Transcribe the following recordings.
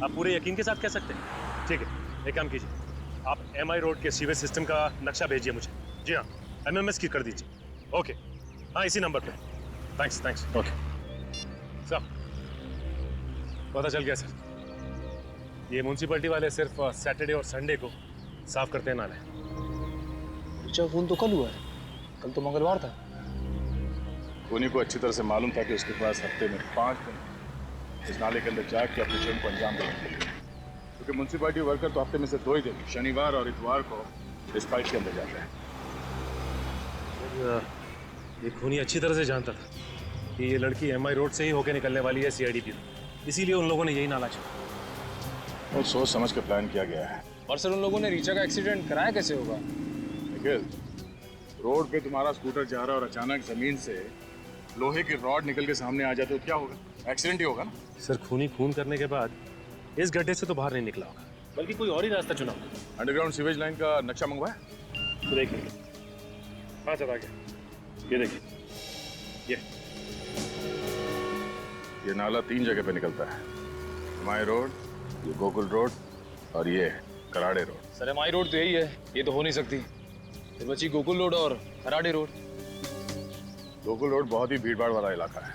आप पूरे यकीन के साथ कह सकते हैं? ठीक है, एक काम कीजिए, आप एमआई रोड के सीवेज सिस्टम का नक्शा भेजिए मुझे। जी हाँ, एमएमएस की कर दीजिए। ओके, हाँ इसी नंबर पे। Thanks thanks. ओके सर, पता चल गया सर। ये म्यूनसिपैलिटी वाले सिर्फ सैटरडे और संडे को साफ करते हैं नाले। ऋचा खून तो कल हुआ है, कल तो मंगलवार था। खूनी को अच्छी तरह से मालूम था कि उसके पास हफ्ते में 5 दिन इस नाले के अंदर जाके अपने जुर्म को अंजाम देने के लिए, क्योंकि म्यूनसिपैलिटी वर्कर तो हफ्ते में से 2 ही दिन, शनिवार और इतवार को इस फाइट के अंदर जाते हैं। ये खूनी अच्छी तरह से जानता था कि ये लड़की एमआई रोड से ही होकर निकलने वाली है सीआईडी ब्यूरो, इसीलिए उन लोगों ने यही नाला चुना और सोच समझ के प्लान किया गया है। और सर उन लोगों ने ऋचा का एक्सीडेंट कराया कैसे होगा? निखिल, रोड पे तुम्हारा स्कूटर जा रहा है और अचानक जमीन से लोहे की रॉड निकल के सामने आ जाए तो क्या होगा? एक्सीडेंट ही होगा ना। सर, खूनी खून करने के बाद इस गड्ढे से तो बाहर नहीं निकला होगा, बल्कि कोई और ही रास्ता चुना होगा। अंडरग्राउंड सीवेज लाइन का नक्शा मंगवाया? तो देखिए, हाँ सर आ गया, ये देखिए, ये नाला 3 जगह पे निकलता है, माई रोड, ये गोकुल रोड और ये Karade road. Sir MI road तो यही है, ये तो हो नहीं सकती। फिर बची गोकुल रोड और खराड़े रोड। गोकुल रोड बहुत ही भीड़भाड़ वाला इलाका है,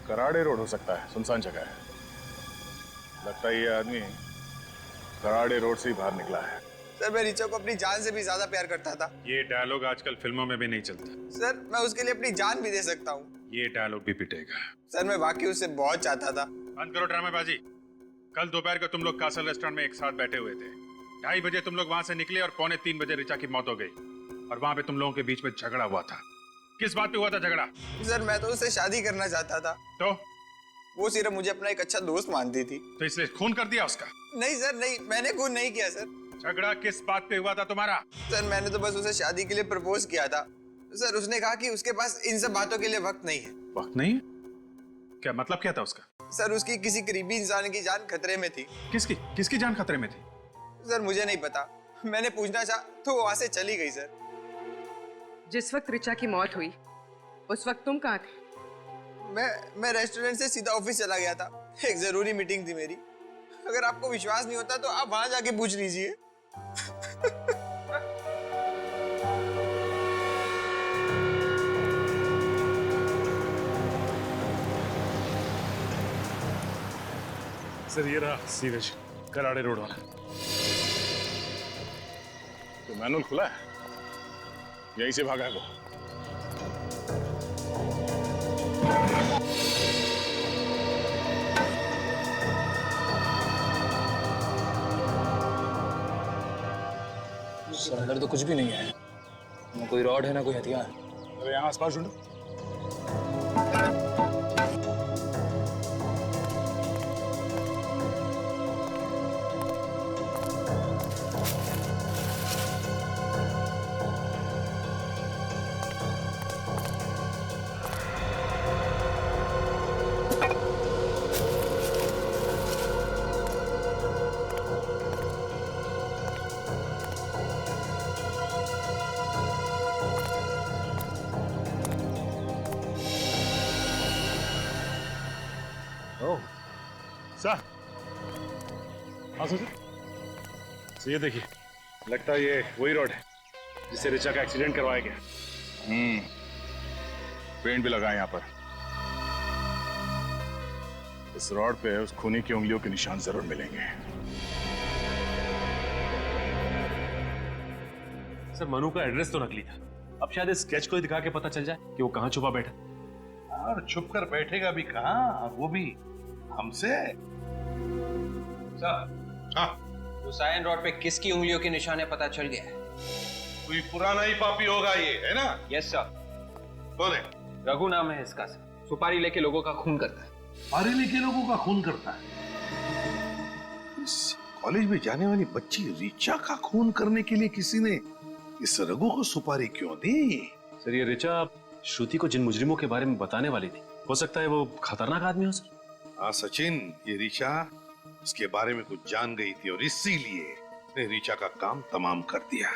कराड़े रोड हो सकता है, सुनसान जगह है। लगता है ये आदमी कराड़े रोड से ही बाहर निकला है। सर मैं ऋचा को अपनी जान से भी ज्यादा प्यार करता था। ये डायलॉग आजकल फिल्मों में भी नहीं चलता। सर मैं उसके लिए अपनी जान भी दे सकता हूँ। ये डायलॉग भी पिटेगा। सर मैं वाकई उससे बहुत चाहता था। बंद करो ड्रामेबाजी। कल दोपहर को तुम लोग कासल रेस्टोरेंट में एक साथ बैठे हुए थे। 2:30 बजे तुम लोग वहां से निकले और 2:45 बजे ऋचा की मौत हो गई, और वहां पे तुम लोगों के बीच में झगड़ा हुआ था। किस बात पे हुआ था झगड़ा? सर मैं तो उससे शादी करना चाहता था, तो वो सिर्फ मुझे अपना एक अच्छा दोस्त मानती थी। तो इसलिए खून कर दिया उसका? नहीं सर नहीं, मैंने खून नहीं किया सर। झगड़ा किस बात पे हुआ था तुम्हारा? सर मैंने तो बस उसे शादी के लिए प्रपोज किया था। सर उसने कहा कि उसके पास इन सब बातों के लिए वक्त नहीं है। वक्त नहीं? क्या मतलब क्या था उसका? सर उसकी किसी करीबी इंसान की जान खतरे में थी। किसकी किसकी जान खतरे में थी? सर मुझे नहीं पता, मैंने पूछना चाहा तो वो वहां से चली गई। सर जिस वक्त ऋचा की मौत हुई उस वक्त तुम कहाँ थे? मैं रेस्टोरेंट से सीधा ऑफिस चला गया था, एक जरूरी मीटिंग थी मेरी। अगर आपको विश्वास नहीं होता तो आप वहां जाके पूछ लीजिए। सर ये रहा सीवेज, कराड़े रोड वाला। तो मैनुअल खुला है, यहीं से भागा है वो। सर अंदर तो कुछ भी नहीं है, ना कोई रॉड है ना कोई हथियार। अरे यहाँ आसपास ढूंढो। सर, हाँ सर, ये देखिए, लगता है ये वही रोड है जिससे ऋचा का एक्सीडेंट करवाया गया। पेंट भी लगा है यहाँ पर। इस रॉड पे उस खूनी की उंगलियों के निशान जरूर मिलेंगे। सर मनु का एड्रेस तो नकली था, अब शायद इस स्केच को ही दिखा के पता चल जाए कि वो कहाँ छुपा बैठा। और छुप कर बैठेगा भी कहाँ, और वो भी हमसे। सर, हाँ, हुसैन रोड पे किसकी उंगलियों के निशाने पता चल गया है? कोई पुराना ही पापी होगा ये, है ना? Yes sir. कौन है? रघु नाम है इसका सर, सुपारी लेके लोगों का खून करता है। मारे लेके लोगों का खून करता है? इस कॉलेज में जाने वाली बच्ची ऋचा का खून करने के लिए किसी ने इस रघु को सुपारी क्यों दी? सर ये ऋचा श्रुति को जिन मुजरिमों के बारे में बताने वाली थी, हो सकता है वो खतरनाक आदमी हो सर। हाँ सचिन, ये ऋचा उसके बारे में कुछ जान गई थी और इसीलिए उसने ऋचा का काम तमाम कर दिया।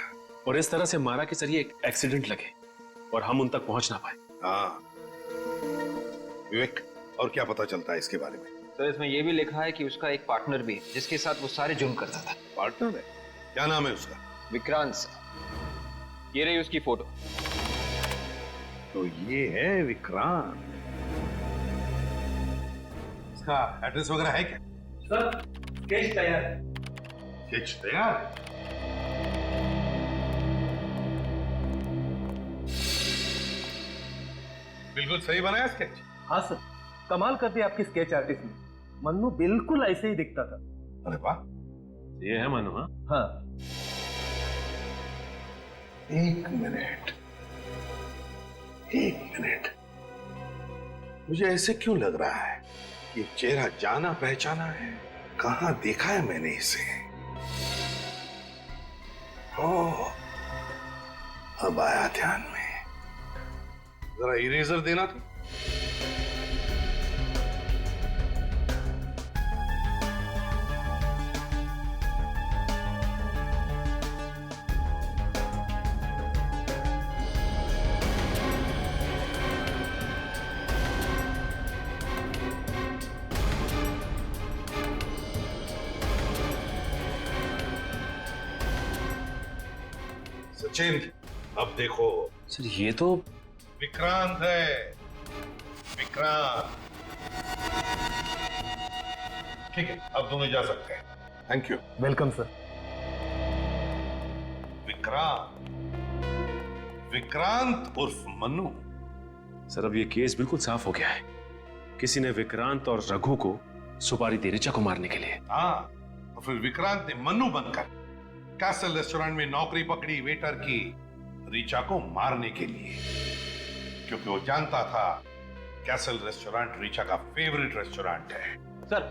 और इस तरह से मारा कि सर ये एक एक्सीडेंट लगे और हम उन तक पहुंच ना पाए। हाँ विवेक, और क्या पता चलता है इसके बारे में? सर इसमें यह भी लिखा है कि उसका एक पार्टनर भी है जिसके साथ वो सारे जुर्म करता था। पार्टनर है? क्या नाम है उसका? विक्रांत सर। ये रही उसकी फोटो। तो ये है विक्रांत। इसका एड्रेस वगैरह है क्या? सर केस तैयार है। स्केच तैयार? बिल्कुल सही बनाया स्केच। हाँ सर, कमाल कर दिया आपकी स्केच आर्टिस्ट ने। मन्नू बिल्कुल ऐसे ही दिखता था। अरे वाह, ये है मनु। हाँ हाँ। एक मिनट, एक मिनट। मुझे ऐसे क्यों लग रहा है कि चेहरा जाना पहचाना है? कहां देखा है मैंने इसे? ओह, अब आया ध्यान में। जरा इरेजर देना था। सचिन, अब देखो, सर ये तो विक्रांत है, विक्रांत। ठीक है, अब दोनों जा सकते हैं। Thank you. Welcome sir. Vikrant, Vikrant उर्फ मन्नू। सर अब ये केस बिल्कुल साफ हो गया है। किसी ने विक्रांत और रघु को सुपारी दी ऋचा को मारने के लिए। हाँ, और फिर विक्रांत ने मन्नू बनकर कैसल रेस्टोरेंट में नौकरी पकड़ी वेटर की ऋचा को मारने के लिए, क्योंकि वो जानता था कैसल रेस्टोरेंट ऋचा का फेवरेट रेस्टोरेंट है। सर,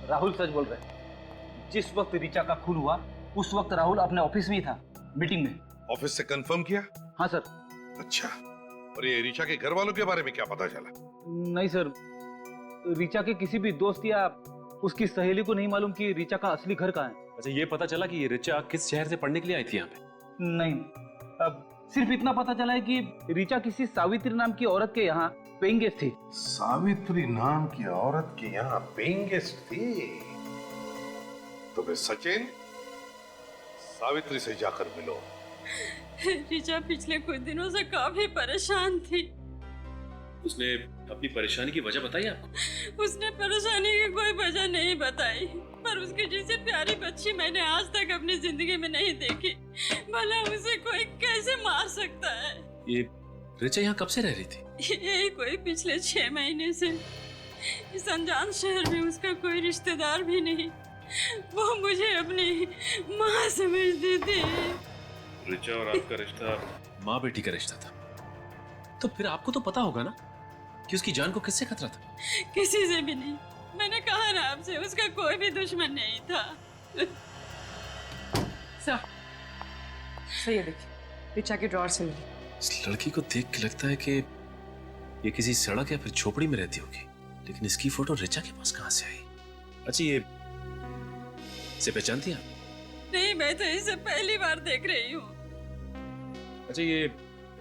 राहुल सच बोल रहे हैं। जिस वक्त ऋचा का खून हुआ उस वक्त राहुल अपने ऑफिस में ही था, मीटिंग में। ऑफिस से कंफर्म किया? हाँ सर। अच्छा, और ये ऋचा के घर वालों के बारे में क्या पता चला? नहीं सर, ऋचा के किसी भी दोस्त या उसकी सहेली को नहीं मालूम कि ऋचा का असली घर कहाँ है। अच्छा, ये पता चला कि ये ऋचा किस शहर से पढ़ने के लिए आई थी यहाँ पे? नहीं, अब सिर्फ इतना पता चला है कि ऋचा किसी सावित्री नाम की औरत के यहाँ पेइंग गेस्ट थी। सावित्री नाम की औरत के यहाँ पेइंग गेस्ट थी? तो फिर सचिन, सावित्री से जाकर मिलो। ऋचा पिछले कुछ दिनों से काफी परेशान थी। उसने अपनी परेशानी की वजह बताई आपको? उसने परेशानी की कोई वजह नहीं बताई, पर उसकी जैसी प्यारी बच्ची मैंने आज तक अपनी जिंदगी में नहीं देखी। भला उसे कोई कैसे मार सकता है? ये ऋचा यहाँ कब से रह रही थी? यही कोई पिछले 6 महीने से। इस अनजान शहर में उसका कोई रिश्तेदार भी नहीं। वो मुझे अपनी माँ समझती थी। ऋचा और आपका रिश्ता माँ बेटी का रिश्ता था, तो फिर आपको तो पता होगा ना कि उसकी जान को किससे खतरा था? किसी से भी नहीं। मैंने कहा ना आपसे, उसका कोई भी दुश्मन नहीं था। सर, सही है, देखिए ऋचा के ड्रॉर से मिली। इस लड़की को देख के लगता है कि ये किसी सड़क या फिर झोपड़ी में रहती होगी, लेकिन इसकी फोटो ऋचा के पास कहां से आई? अच्छा, ये इसे पहचानती हैं? नहीं, मैं तो इसे पहली बार देख रही हूँ। अच्छा, ये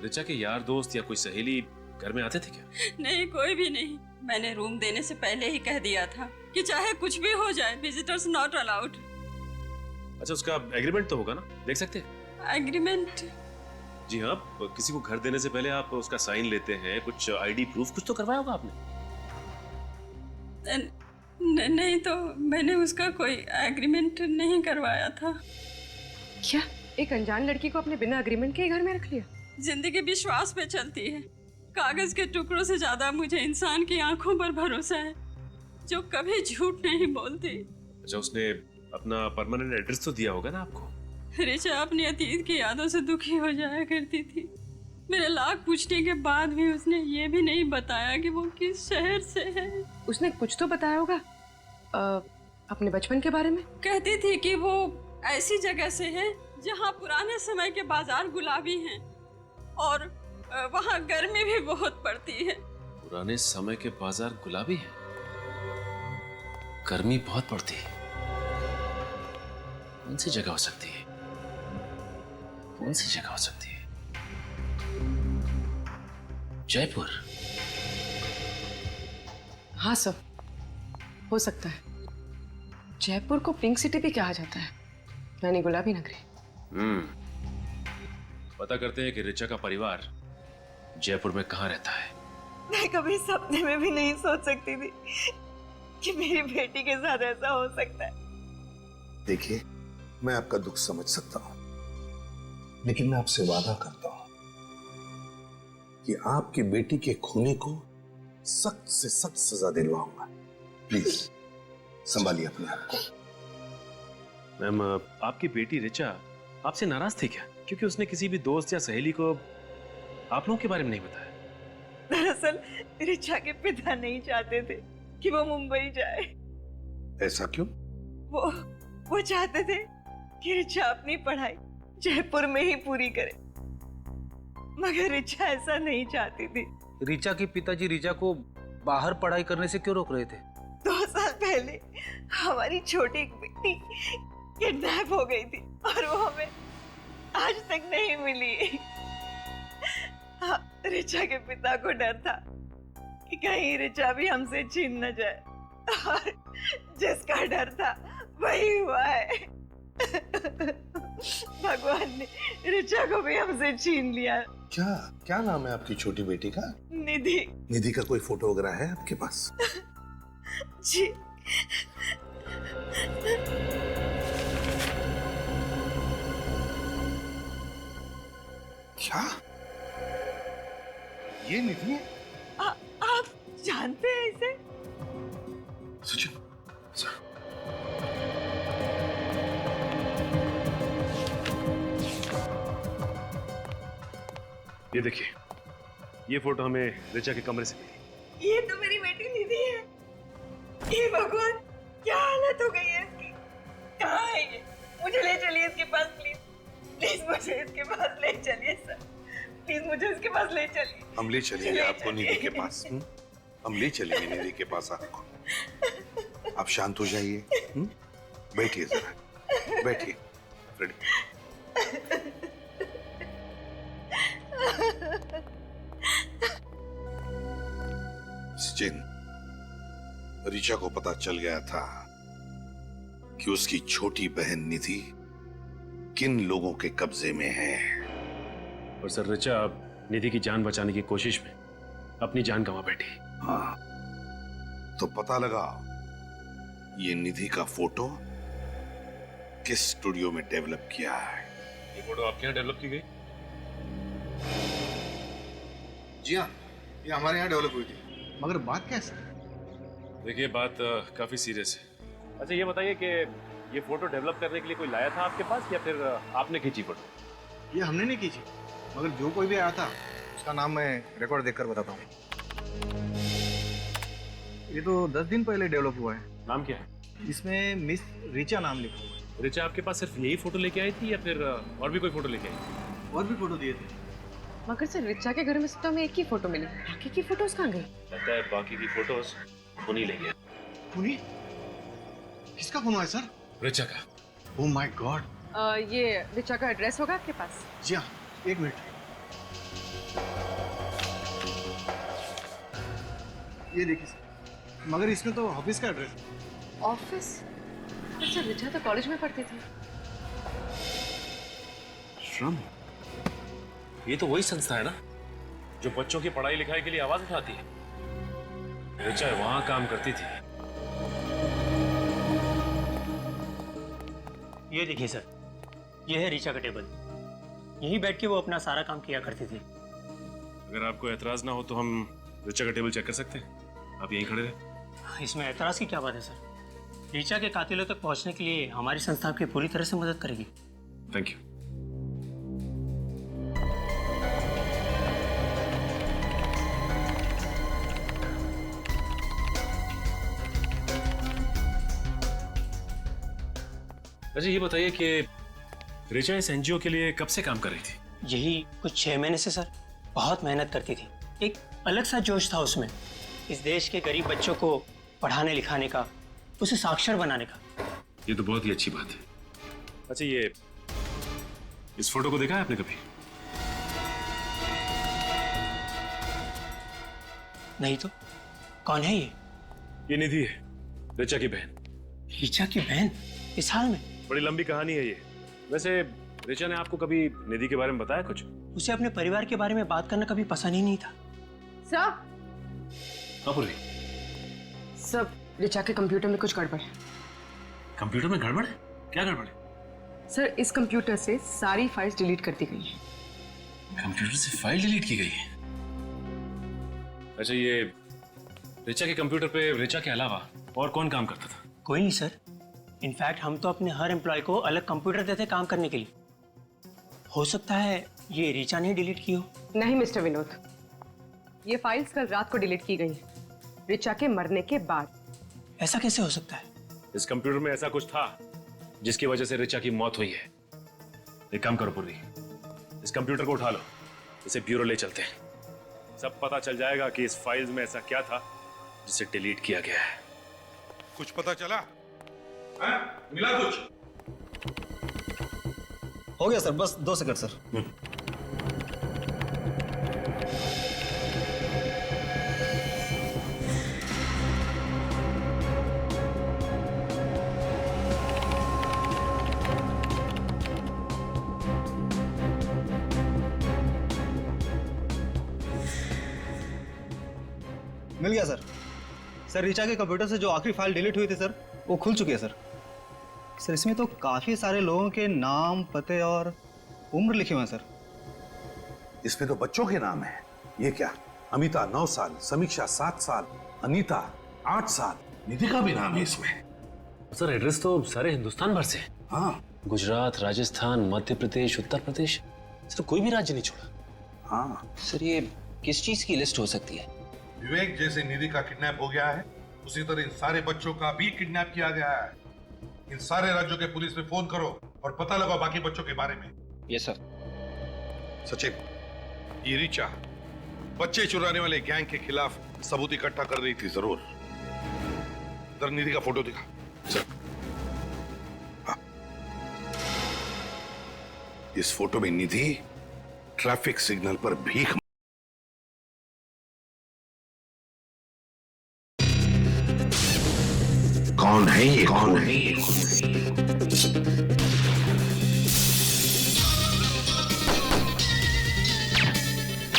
ऋचा के यार दोस्त या कोई सहेली घर में आते थे क्या? नहीं, कोई भी नहीं। मैंने रूम देने से पहले ही कह दिया था कि चाहे कुछ भी हो जाए, विजिटर्स नॉट अलाउड। अच्छा, उसका एग्रीमेंट तो होगा ना, देख सकते हैं? एग्रीमेंट? जी हाँ, किसी को घर देने से पहले आप उसका साइन लेते हैं, कुछ आईडी प्रूफ कुछ तो करवाया होगा आपने। नहीं, तो मैंने उसका कोई एग्रीमेंट नहीं करवाया था। क्या एक अनजान लड़की को अपने बिना एग्रीमेंट के ही घर में रख लिया? जिंदगी विश्वास पे चलती है। कागज के टुकड़ों से ज्यादा मुझे इंसान की आंखों पर भरोसा है, जो कभी झूठ नहीं बोलती। अच्छा, उसने अपना परमानेंट एड्रेस तो दिया होगा ना आपको? ऋचा अपनी अतीत की यादों से दुखी हो जाया करती थी। मेरे लाख पूछने के बाद भी उसने ये भी नहीं बताया कि वो किस शहर से है। उसने कुछ तो बताया होगा अपने बचपन के बारे में। कहती थी कि वो ऐसी जगह से है जहाँ पुराने समय के बाजार गुलाबी हैं और वहाँ गर्मी भी बहुत पड़ती है। पुराने समय के बाजार गुलाबी हैं, गर्मी बहुत पड़ती है। कौन सी जगह हो सकती है? कौन सी जगह हो सकती है? जयपुर? हाँ सर, हो सकता है। जयपुर को पिंक सिटी भी कहा जाता है, यानी गुलाबी नगरी। पता करते हैं कि ऋचा का परिवार जयपुर में कहाँ रहता है। मैं कभी सपने में भी नहीं सोच सकती थी कि मेरी बेटी के साथ ऐसा हो सकता है। देखिए, मैं आपका दुख समझ सकता हूं, लेकिन मैं आपसे वादा करता हूं कि आपकी बेटी के खूनी को सख्त से सख्त सजा दिलवाऊंगा। प्लीज संभालिए अपने आप को। मैम, आपकी बेटी ऋचा आपसे नाराज थी क्या, क्योंकि उसने किसी भी दोस्त या सहेली को आप लोगों के बारे में नहीं बताया? दरअसल ऋचा के पिता नहीं चाहते थे कि वो मुंबई जाए। ऐसा क्यों? वो चाहते थे कि ऋचा अपनी पढ़ाई जयपुर में ही पूरी करे, मगर ऋचा ऐसा नहीं चाहती थी। ऋचा के पिताजी ऋचा को बाहर पढ़ाई करने से क्यों रोक रहे थे? 2 साल पहले हमारी छोटी बेटी किडनैप हो गई थी और वो हमें आज तक नहीं मिली। हाँ, ऋचा के पिता को डर था कि कहीं ऋचा भी हमसे छीन न जाए, और जिसका डर था वही हुआ है। भगवान ने ऋचा को भी हमसे छीन लिया। क्या क्या नाम है आपकी छोटी बेटी का? निधि। निधि का कोई फोटो वगैरह है आपके पास? जी। क्या ये निधि है? आप जानते हैं इसे? सचिन सर, ये देखिए, ये फोटो हमें ऋचा के कमरे से मिली। ये तो मेरी बेटी निधि है। ये भगवान, क्या हालत हो गई है इसकी। कहाँ है ये? मुझे ले चलिए इसके पास, प्लीज प्लीज मुझे इसके पास ले चलिए सर, प्लीज मुझे इसके पास ले चलिए। हम ले चलेंगे आपको निधि के पास। हम ले चलेंगे निधि के पास आपको। आप शांत हो जाइए। बैठिए जरा, बैठिए फ्रेडी। सचिन, ऋचा को पता चल गया था कि उसकी छोटी बहन निधि किन लोगों के कब्जे में है। और सर, ऋचा निधि की जान बचाने की कोशिश में अपनी जान गंवा बैठी। हाँ, तो पता लगा ये निधि का फोटो किस स्टूडियो में डेवलप किया है। ये फोटो आपके यहाँ डेवलप की गई? जी हाँ, ये हमारे यहाँ डेवलप हुई थी। मगर बात क्या है सर? देखिए, बात काफी सीरियस है। अच्छा, ये बताइए कि ये फोटो डेवलप करने के लिए कोई लाया था आपके पास, या फिर आपने खींची फोटो? ये हमने नहीं खींची, मगर जो कोई भी आया था उसका नाम मैं रिकॉर्ड देखकर बताता हूँ। ये तो 10 दिन पहले डेवलप हुआ है। नाम क्या है? इसमें मिस ऋचा नाम लिखा हुआ है। ऋचा आपके पास सिर्फ यही फोटो लेके आई थी, या फिर और भी कोई फोटो लेके आई थी? और भी फोटो दिए थे। मगर सर, ऋचा के घर में सिर्फ हमें एक ही फोटो मिली, बाकी की फोटोज कहाँ गई? लगता है बाकी की फोटोज उन्हीं ले गया। खूनी? किसका खून हुआ है सर? ऋचा का। Oh my God. ये ऋचा का एड्रेस होगा आपके पास? जी हाँ, 1 मिनट। ये देखिए सर, मगर इसमें तो ऑफिस का एड्रेस है। ऑफिस? अच्छा, ऋचा तो कॉलेज में पढ़ती थी। श्रम? ये तो वही संस्था है ना जो बच्चों की पढ़ाई लिखाई के लिए आवाज उठाती है। ऋचा वहां काम करती थी। ये देखिए सर, ये है ऋचा का टेबल। यहीं बैठ के वो अपना सारा काम किया करती थी। अगर आपको एतराज ना हो तो हम ऋचा का टेबल चेक कर सकते हैं। आप यहीं खड़े रहे। इसमें एतराज की क्या बात है सर? ऋचा के कातिलों तक पहुंचने के लिए हमारी संस्था आपकी पूरी तरह से मदद करेगी। Thank you. अच्छा, ये बताइए कि ऋचा इस एनजीओ के लिए कब से काम कर रही थी? यही कुछ 6 महीने से सर। बहुत मेहनत करती थी। एक अलग सा जोश था उसमें, इस देश के गरीब बच्चों को पढ़ाने लिखाने का, उसे साक्षर बनाने का। ये तो बहुत ही अच्छी बात है। अच्छा, ये इस फोटो को देखा है आपने कभी? नहीं तो, कौन है ये? ये निधि है, ऋचा की बहन। ऋचा की बहन इस हाल में? बड़ी लंबी कहानी है ये। वैसे ऋचा ने आपको कभी निधि के बारे में बताया कुछ? उसे अपने परिवार के बारे में बात करना कभी पसंद ही नहीं था। सर, पूर्वी, सब ऋचा के कंप्यूटर में कुछ गड़बड़ है। कंप्यूटर में गड़बड़ है? क्या गड़बड़ है? सर, इस कंप्यूटर से सारी फाइल्स डिलीट कर दी गई हैं। कंप्यूटर से फाइल डिलीट की गई है? अच्छा, ये ऋचा के कंप्यूटर पे ऋचा के अलावा और कौन काम करता था? कोई नहीं सर। इनफैक्ट हम तो अपने हर एम्प्लॉय को अलग कंप्यूटर देते काम करने के लिए। हो सकता है ये ऋचा ने डिलीट की हो। नहीं मिस्टर विनोद, ये फाइल्स कल रात को डिलीट की गई हैं, ऋचा के मरने के बाद। ऐसा कैसे हो सकता है? इस कंप्यूटर में ऐसा कुछ था जिसकी वजह से ऋचा की मौत हुई है। एक काम करो पूर्वी, इस कंप्यूटर को उठा लो, इसे ब्यूरो ले चलते हैं। सब पता चल जाएगा कि इस फाइल्स में ऐसा क्या था जिसे डिलीट किया गया है। कुछ पता चला? हाँ? मिला कुछ? हो गया सर, बस 2 सेकंड सर। मिल गया सर। सर, ऋचा के कंप्यूटर से जो आखिरी फाइल डिलीट हुई थी सर, वो खुल चुकी है सर। सर, इसमें तो काफी सारे लोगों के नाम, पते और उम्र लिखे हुए हैं सर। इसमें तो बच्चों के नाम है। ये क्या? अमिता 9 साल, समीक्षा 7 साल, अनीता 8 साल, निधि का भी नाम है इसमें। सर, एड्रेस तो सारे हिंदुस्तान भर से। हाँ गुजरात, राजस्थान, मध्य प्रदेश, उत्तर प्रदेश, सर कोई भी राज्य नहीं छोड़ा। हाँ। सर, ये किस चीज की लिस्ट हो सकती है? विवेक जैसे निधि का किडनैप हो गया है, उसी तरह इन सारे बच्चों का भी किडनैप किया गया है। इन सारे राज्यों के पुलिस में फोन करो और पता लगाओ बाकी बच्चों के बारे में। Yes sir. सचिन, ये ऋचा बच्चे चुराने वाले गैंग के खिलाफ सबूत इकट्ठा कर रही थी जरूर। जरा निधि का फोटो दिखा। सर, हाँ। इस फोटो में निधि ट्रैफिक सिग्नल पर भीख कौन है ये? कौन है ये?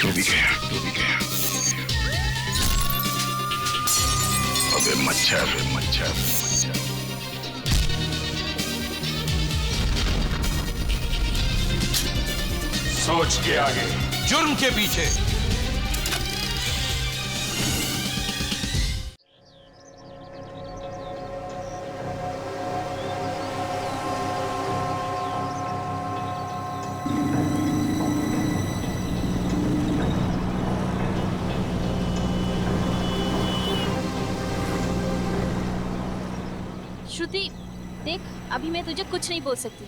डूबी गया, डूबी गया। अबे मच्छर, मच्छर। सोच के आगे, जुर्म के पीछे। श्रुति, देख, अभी मैं तुझे कुछ नहीं बोल सकती।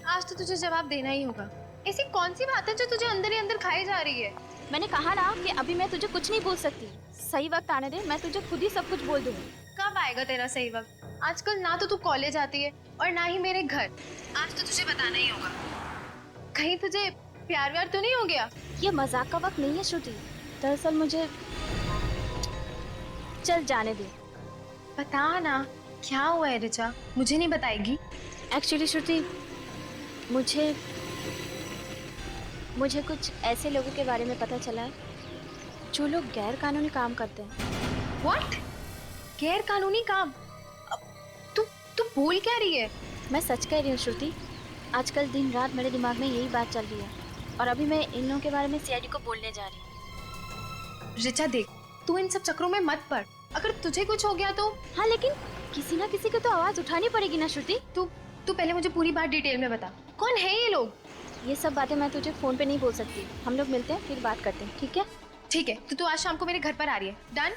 आज तो तुझे जवाब देना ही होगा। ऐसी कौन सी बात है जो तुझे अंदर ही अंदर खाई जा रही है? मैंने कहा ना कि अभी मैं तुझे कुछ नहीं बोल सकती। सही वक्त आने दे, मैं तुझे खुद ही सब कुछ बोल दूंगी। कब आएगा तेरा सही वक्त? आजकल ना तो तू कॉलेज आती है और ना ही मेरे घर। आज तो तुझे बताना ही होगा। कहीं तुझे प्यार व्यार तो नहीं हो गया? ये मजाक का वक्त नहीं है श्रुति। दरअसल मुझे, चल जाने दे। बता ना, क्या हुआ है ऋचा? मुझे नहीं बताएगी? एक्चुअली श्रुति, मुझे कुछ ऐसे लोगों के बारे में पता चला है जो लोग गैर कानूनी काम करते हैं। What? गैर कानूनी काम? तू बोल क्या रही है? मैं सच कह रही हूँ श्रुति। आजकल दिन रात मेरे दिमाग में यही बात चल रही है और अभी मैं इन लोगों के बारे में सीआईडी को बोलने जा रही हूँ। ऋचा देख, तू इन सब चक्रों में मत पड़। अगर तुझे कुछ हो गया तो? हाँ, लेकिन किसी ना किसी को तो आवाज उठानी पड़ेगी ना श्रुति। तू पहले मुझे पूरी बात डिटेल में बता। कौन है ये लोग? ये सब बातें मैं तुझे फोन पे नहीं बोल सकती। हम लोग मिलते हैं, फिर बात करते हैं, ठीक है? ठीक है, तो तू आज शाम को मेरे घर पर आ रही है। डन?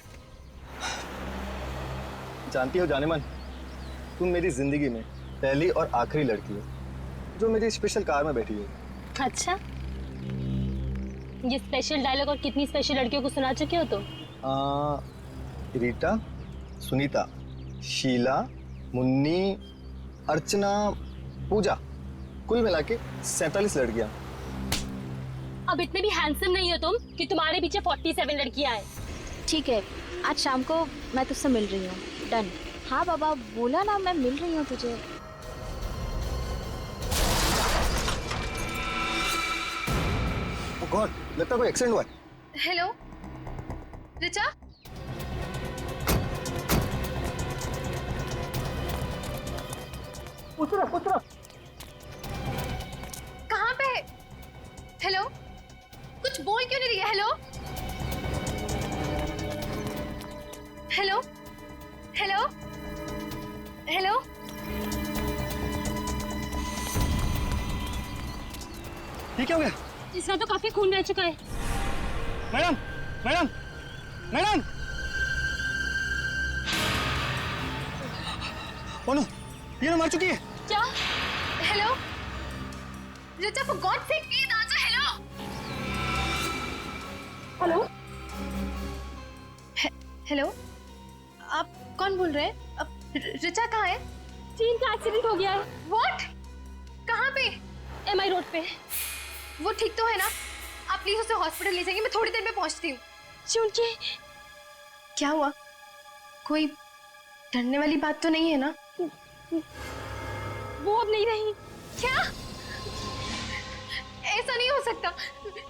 जानती हो जानेमन, तुम मेरी जिंदगी में पहली और आखिरी लड़की हो जो मेरी स्पेशल कार में बैठी है। अच्छा, ये स्पेशल डायलॉग और कितनी स्पेशल लड़कियों को सुना चुके हो तुम? रीटा, सुनीता, शीला, मुन्नी, अर्चना, पूजा, कुल मिला के 47 लड़कियां। अब इतने भी हैंडसम नहीं हो तुम कि तुम्हारे पीछे 47 लड़कियां हैं। ठीक है, आज शाम को मैं तुझसे मिल रही हूँ। डन। हाँ बाबा, बोला ना मैं मिल रही हूँ तुझे। गॉड, लगता है कोई एक्सीडेंट हुआ है। हेलो रिचा, उतरा। कहाँ पे है? हेलो, कुछ बोल क्यों नहीं रही है? Hello hello hello hello. ये क्या हो गया? इसका तो काफी खून बह चुका है। मैडम मैडम मैडम, ओनो, ये ना मार चुकी है। क्या? Hello Richa, for God sake please answer. Hello hello, आप कौन बोल रहे हैं? रिचा कहाँ है? चीन का एक्सीडेंट हो गया है। व्हाट? कहाँ पे? MI रोड पे। वो ठीक तो है ना? आप प्लीज उसे हॉस्पिटल ले जाएंगे, मैं थोड़ी देर में पहुंचती हूँ। चुनके, क्या हुआ? कोई डरने वाली बात तो नहीं है ना? वो अब नहीं रही। क्या? ऐसा नहीं हो सकता,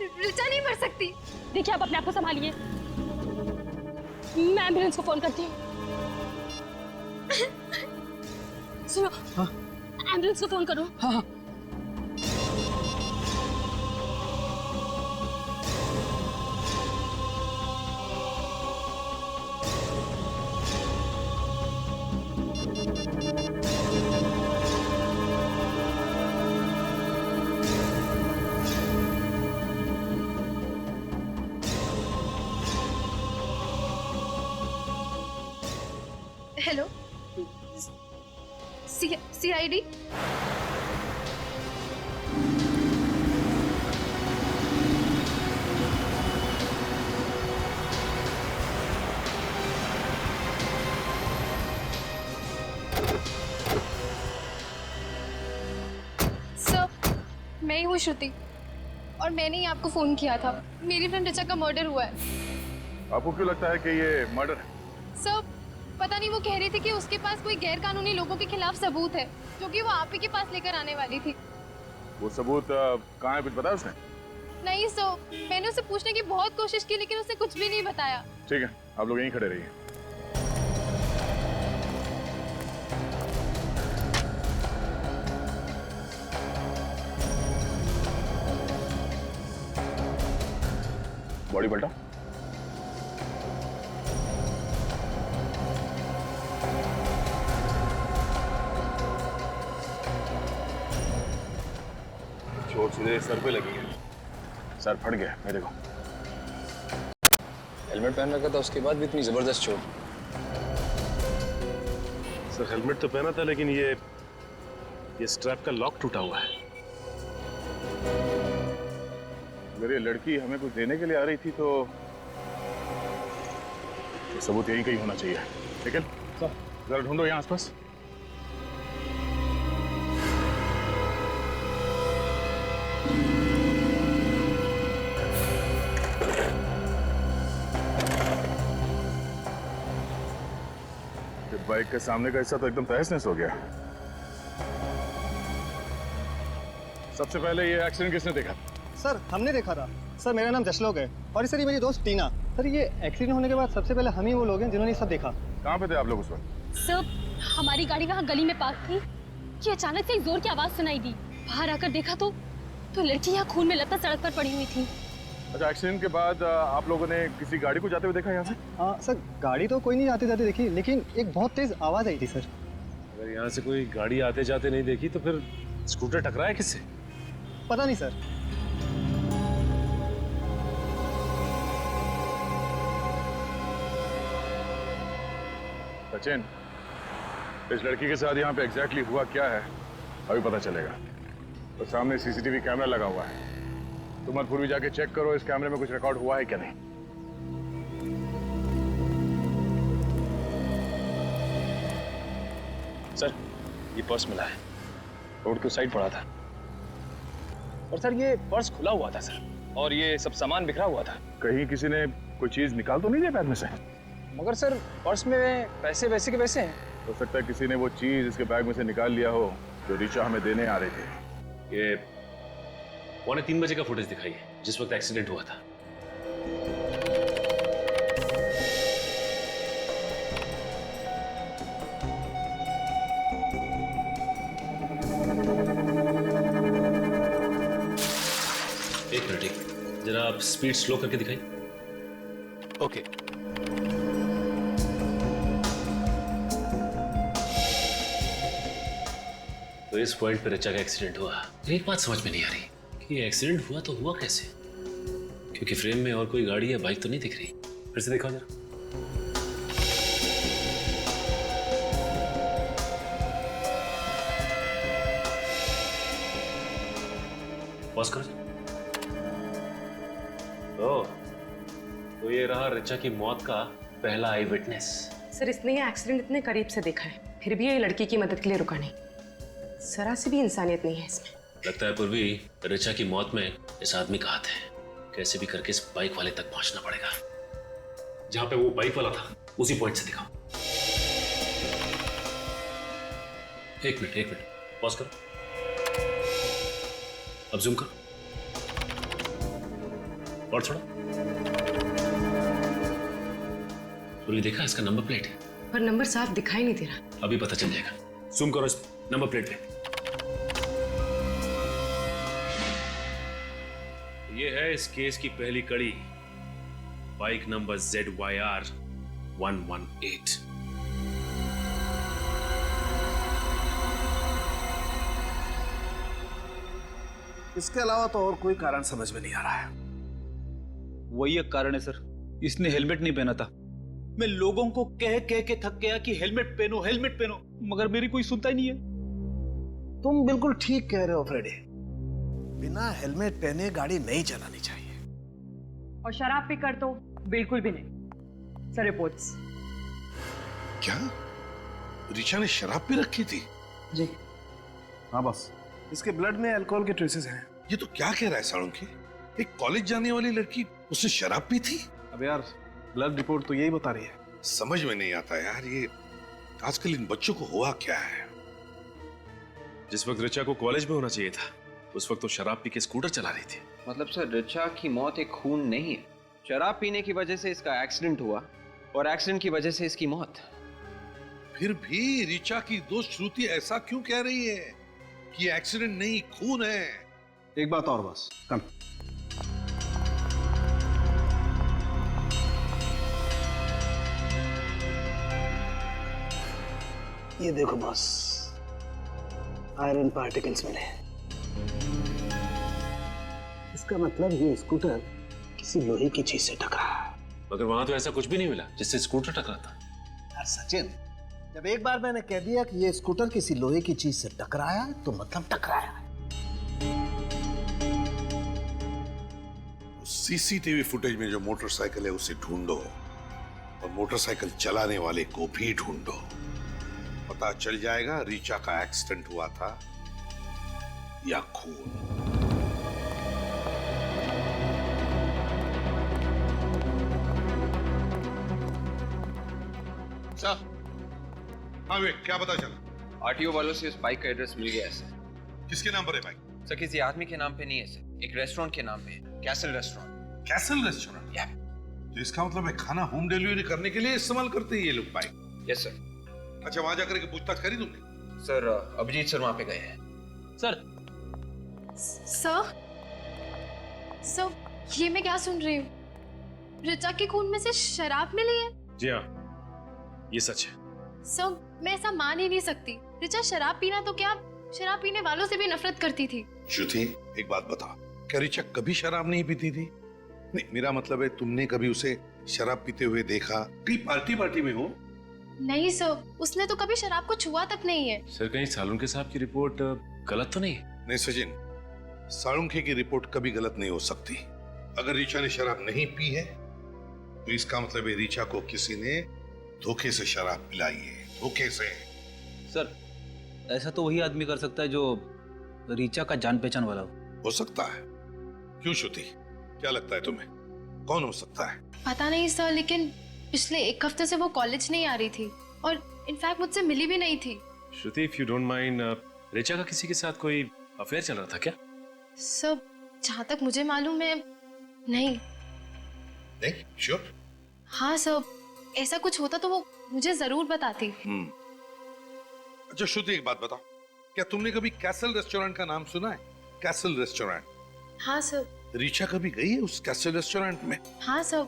रिचा नहीं मर सकती। देखिए, आप अपने आप को संभालिए, मैं एम्बुलेंस को फोन करती हूँ। सुनो, एम्बुलेंस को फोन करो। हाँ। Hello, CID? सर, मैं ही हूँ श्रुति, और मैंने ही आपको फोन किया था। मेरी फ्रेंड रिचा का मर्डर हुआ है। आपको क्यों लगता है कि ये मर्डर है? सर, पता नहीं, वो कह रही थी कि उसके पास कोई गैर कानूनी लोगों के खिलाफ सबूत है, जो कि वो आप ही के पास लेकर आने वाली थी। वो सबूत कहाँ है, कुछ बताया उसने? नहीं सर, मैंने उसे पूछने की बहुत कोशिश की, लेकिन उसने कुछ भी नहीं बताया। ठीक है, आप लोग यहीं खड़े रहिए। बॉडी पलटा। चोट सीधे सर पे लगी है, सर फट गया। मैं देखो, हेलमेट पहन रखा था, उसके बाद भी इतनी जबरदस्त चोट। सर हेलमेट तो पहना था, लेकिन ये स्ट्रैप का लॉक टूटा हुआ है। अगर ये लड़की हमें कुछ देने के लिए आ रही थी तो सबूत यहीं कहीं होना चाहिए। लेकिन जरा ढूंढो यहाँ आसपास। बाइक के सामने का हिस्सा तो एकदम तहस नहस हो गया। सबसे पहले ये एक्सीडेंट किसने देखा? सर, हमने देखा था। सर, मेरा नाम जशलोक है और सर ये मेरी दोस्त टीना। सर, ये एक्सीडेंट होने के बाद सबसे पहले हम ही वो लोग हैं जिन्होंने सब देखा। कहाँ पे थे आप लोग उस वक्त? सर, हमारी गाड़ी वहाँ गली में पार्क थी कि अचानक से एक जोर की आवाज सुनाई दी। बाहर आकर देखा तो लड़की यहाँ खून में लथपथ सड़क पर पड़ी हुई थी। अच्छा, एक्सीडेंट के बाद आप लोगों ने किसी गाड़ी को जाते हुए देखा यहाँ से? सर, गाड़ी तो कोई नहीं आते जाते देखी, लेकिन एक बहुत तेज आवाज आई थी सर। अगर यहाँ से कोई गाड़ी आते जाते नहीं देखी तो फिर स्कूटर टकराया किससे? पता नहीं सर। सचिन, इस लड़की के साथ यहाँ पे एग्जैक्टली हुआ क्या है अभी पता चलेगा। तो सामने CCTV कैमरा लगा हुआ है, तुम और पूर्वी जाके चेक करो इस कैमरे में कुछ रिकॉर्ड हुआ है क्या नहीं। सर, ये पर्स मिला है, रोड के उस साइड पड़ा था। और सर, ये पर्स खुला हुआ था सर, और ये सब सामान बिखरा हुआ था। कहीं किसी ने कोई चीज निकाल तो नहीं दिया बैग में से? मगर सर, पर्स में पैसे वैसे के वैसे हैं। हो सकता है किसी ने वो चीज इसके बैग में से निकाल लिया हो जो ऋचा हमें देने आ रहे थे। ये 2:45 बजे का फुटेज दिखाई है जिस वक्त एक्सीडेंट हुआ था। एक मिनट, जरा आप स्पीड स्लो करके दिखाइए। ओके। तो इस पॉइंट पे ऋचा का एक्सीडेंट हुआ। एक बात समझ में नहीं आ रही कि एक्सीडेंट हुआ तो हुआ कैसे, क्योंकि फ्रेम में और कोई गाड़ी या बाइक तो नहीं दिख रही। फिर से दिखाओ जरा। पॉज करो। तो ये रहा ऋचा की मौत का पहला आई विटनेस। सर, इसने ये एक्सीडेंट इतने करीब से देखा है, फिर भी ये लड़की की मदद के लिए रुका नहीं। जरा सी भी इंसानियत नहीं है इसमें। लगता है पूर्वी, ऋचा की मौत में इस आदमी का हाथ है। कैसे भी करके इस बाइक वाले तक पहुंचना पड़ेगा। जहां पे वो बाइक वाला था उसी पॉइंट से दिखाओ। एक मिनट, पॉज करो। अब जूम करो और थोड़ा। तुमने देखा इसका नंबर प्लेट है, पर नंबर साफ दिखाई नहीं दे रहा। अभी पता चल जाएगा। जूम करो इस नंबर प्लेट पे। ये है इस केस की पहली कड़ी, बाइक नंबर ZYR 118। इसके अलावा तो और कोई कारण समझ में नहीं आ रहा है। वही एक कारण है सर, इसने हेलमेट नहीं पहना था। मैं लोगों को कह के थक गया कि हेलमेट पहनो, मगर मेरी कोई सुनता ही नहीं है। तुम बिल्कुल ठीक कह रहे हो फ्रेडी, बिना हेलमेट पहने गाड़ी नहीं चलानी चाहिए। और शराब पीकर तो बिल्कुल भी नहीं। Sir, reports. क्या ऋचा ने शराब पी रखी थी? जी हाँ बस, इसके ब्लड में अल्कोहल के ट्रेसेस हैं। ये तो क्या कह रहा है साळुंखे? एक कॉलेज जाने वाली लड़की, उसने शराब पी थी? अब यार, ब्लड रिपोर्ट तो यही बता रही है। समझ में नहीं आता यार, ये आजकल इन बच्चों को हुआ क्या है? जिस वक्त ऋचा को कॉलेज में होना चाहिए था, उस वक्त तो शराब पी के स्कूटर चला रही थी। मतलब सर, ऋचा की मौत एक खून नहीं है। शराब पीने की वजह से इसका एक्सीडेंट हुआ और एक्सीडेंट की वजह से इसकी मौत। फिर भी ऋचा की दोस्त श्रुति ऐसा क्यों कह रही है कि एक्सीडेंट नहीं, खून है? एक बात और बस, कम। ये देखो बॉस, आयरन पार्टिकल्स मिले। इसका मतलब ये स्कूटर किसी लोहे की चीज से टकरा है। मगर वहां तो ऐसा कुछ भी नहीं मिला जिससे स्कूटर टकरा था। यार सचिन, जब एक बार मैंने कह दिया कि ये स्कूटर किसी लोहे की चीज से टकराया तो मतलब टकराया है। सीसीटीवी फुटेज में जो मोटरसाइकिल है उसे ढूंढो और मोटरसाइकिल चलाने वाले को भी ढूंढो। पता चल जाएगा ऋचा का एक्सीडेंट हुआ था या खून। सर, हाँ वे, क्या पता चला? आरटीओ वालों से उस बाइक का एड्रेस मिल गया है सर। किसके नाम पर है बाइक? सर, किसी आदमी के नाम पे नहीं है सर, एक रेस्टोरेंट के नाम पे है, कैसल रेस्टोरेंट। Castle restaurant? या। तो इसका मतलब है खाना होम डिलीवरी करने के लिए इस्तेमाल करते हैं ये लोग बाइक? Yes sir. अच्छा, वहां जाकर के पूछताछ करी तुमने? सर, अभिजीत सर वहां पे गए हैं। सर, सर, ये मैं क्या सुन रही हूँ? ऋचा के खून में से शराब मिली है? जी हाँ, ये सच है। सर, मैं ऐसा मान ही नहीं सकती। ऋचा शराब पीना तो क्या, शराब पीने वालों से भी नफरत करती थी। श्रुति, एक बात बता, क्या ऋचा कभी शराब नहीं पीती थी? नहीं, मेरा मतलब है तुमने कभी उसे शराब पीते हुए देखा? कहीं पार्टी में हो? नहीं सर, उसने तो कभी शराब को छुआ तक नहीं है। सर, कहीं सालुंखे साहब की रिपोर्ट गलत तो नहीं है? नहीं सचिन, साळुंखे की रिपोर्ट कभी गलत नहीं हो सकती। अगर ऋचा ने शराब नहीं पी है तो इसका मतलब है ऋचा को किसी ने धोखे से शराब पिलाई है, धोखे से। सर, ऐसा तो वही आदमी कर सकता है जो ऋचा का जान पहचान वाला हो सकता है। क्यों श्रुति, क्या लगता है तुम्हें, कौन हो सकता है? पता नहीं सर, लेकिन पिछले एक हफ्ते से वो कॉलेज नहीं आ रही थी और इनफैक्ट मुझसे मिली भी नहीं थी। Shruti, if you don't mind, Richa का किसी के साथ कोई अफेयर चल रहा था क्या? सर, जहाँ तक मुझे मालूम है नहीं। नहीं श्योर? हाँ सर, ऐसा कुछ होता तो वो मुझे जरूर बताती। अच्छा श्रुति, एक बात बताओ, क्या तुमने कभी कैसल रेस्टोरेंट का नाम सुना है? Castle restaurant. हाँ सर। ऋचा कभी गई है उस कैसल रेस्टोरेंट में? हाँ सर,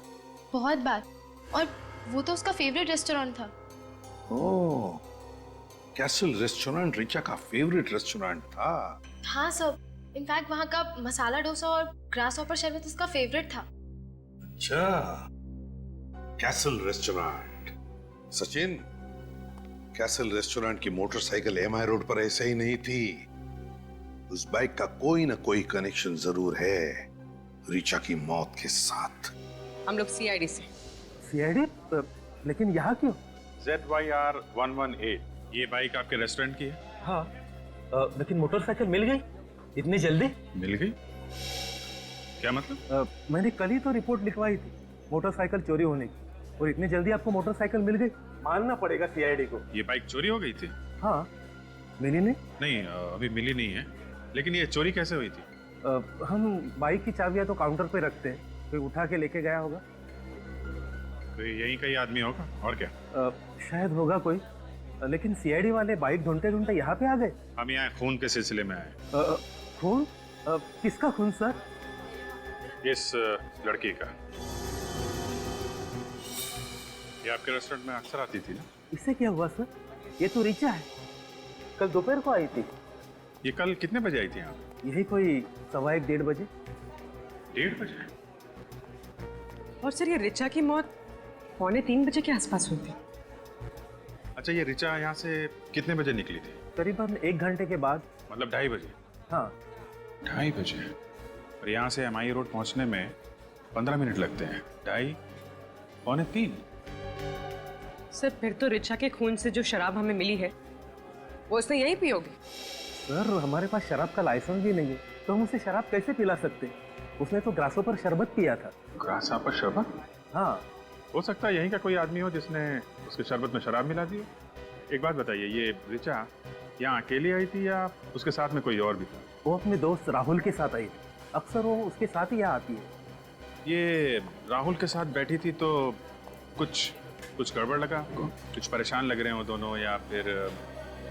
बहुत बार, और वो तो उसका फेवरेट रेस्टोरेंट था। ओह, कैसल रेस्टोरेंट ऋचा का फेवरेट रेस्टोरेंट था। हाँ सर, इनफैक्ट वहाँ का मसाला डोसा और ग्रास हॉपर शरबत उसका फेवरेट था। अच्छा, castle restaurant. Sachin, castle restaurant की मोटरसाइकिल एमआई रोड पर ऐसे ही नहीं थी। उस बाइक का कोई ना कोई कनेक्शन जरूर है ऋचा की मौत के साथ। हम लोग सीआईडी से। सीआईडी? लेकिन यहाँ क्यों? ZYR 118, ये बाइक आपके रेस्टोरेंट की है? हाँ, लेकिन मोटरसाइकिल मिल गई इतनी जल्दी? मिल गई? क्या मतलब? मैंने कल ही तो रिपोर्ट लिखवाई थी मोटरसाइकिल चोरी होने की, और इतनी जल्दी आपको मोटरसाइकिल मिल गई? मानना पड़ेगा सीआईडी को। ये बाइक चोरी हो गई थी? हाँ, मिली नहीं? नहीं, अभी मिली नहीं है, लेकिन ये चोरी कैसे हुई थी? हम बाइक की चाबियां तो काउंटर पे रखते हैं, कोई उठा के लेके गया होगा। तो यही कहीं आदमी होगा, और क्या? शायद होगा कोई, लेकिन सीआईडी वाले बाइक ढूंढते ढूंढते यहाँ पे आ गए। हम यहाँ खून के सिलसिले में आए। खून? किसका खून सर? इस लड़की का। ये आपके रेस्टोरेंट में अक्सर आती थी ना? इससे क्या हुआ सर? ये तो ऋचा है, कल दोपहर को आई थी। ये कल कितने बजे आई थी यहाँ? यही कोई 1:15-1:30 बजे। 1:30 बजे? और सर, ये ऋचा की मौत 2:45 बजे के आसपास हुई थी। अच्छा, ये ऋचा यहाँ से कितने बजे निकली थी? करीबन 1 घंटे के बाद। मतलब 2:30 बजे? हाँ, 2:30 बजे। और यहाँ से एमआई रोड पहुँचने में 15 मिनट लगते हैं। 2:30, 2:45। सर, फिर तो ऋचा के खून से जो शराब हमें मिली है वो उसने यहीं पी होगी। सर, हमारे पास शराब का लाइसेंस भी नहीं है, तो हम उसे शराब कैसे पिला सकते? उसने तो ग्रासों पर शरबत पिया था। ग्रासा पर शरबत? हाँ। हो सकता है यहीं का कोई आदमी हो जिसने उसके शरबत में शराब मिला दी हो। एक बात बताइए, ये ऋचा यहाँ अकेली आई थी या उसके साथ में कोई और भी था? वो अपने दोस्त राहुल के साथ आई थी, अक्सर वो उसके साथ ही यहाँ आती है। ये राहुल के साथ बैठी थी तो कुछ गड़बड़ लगा आपको? कुछ परेशान लग रहे हो दोनों, या फिर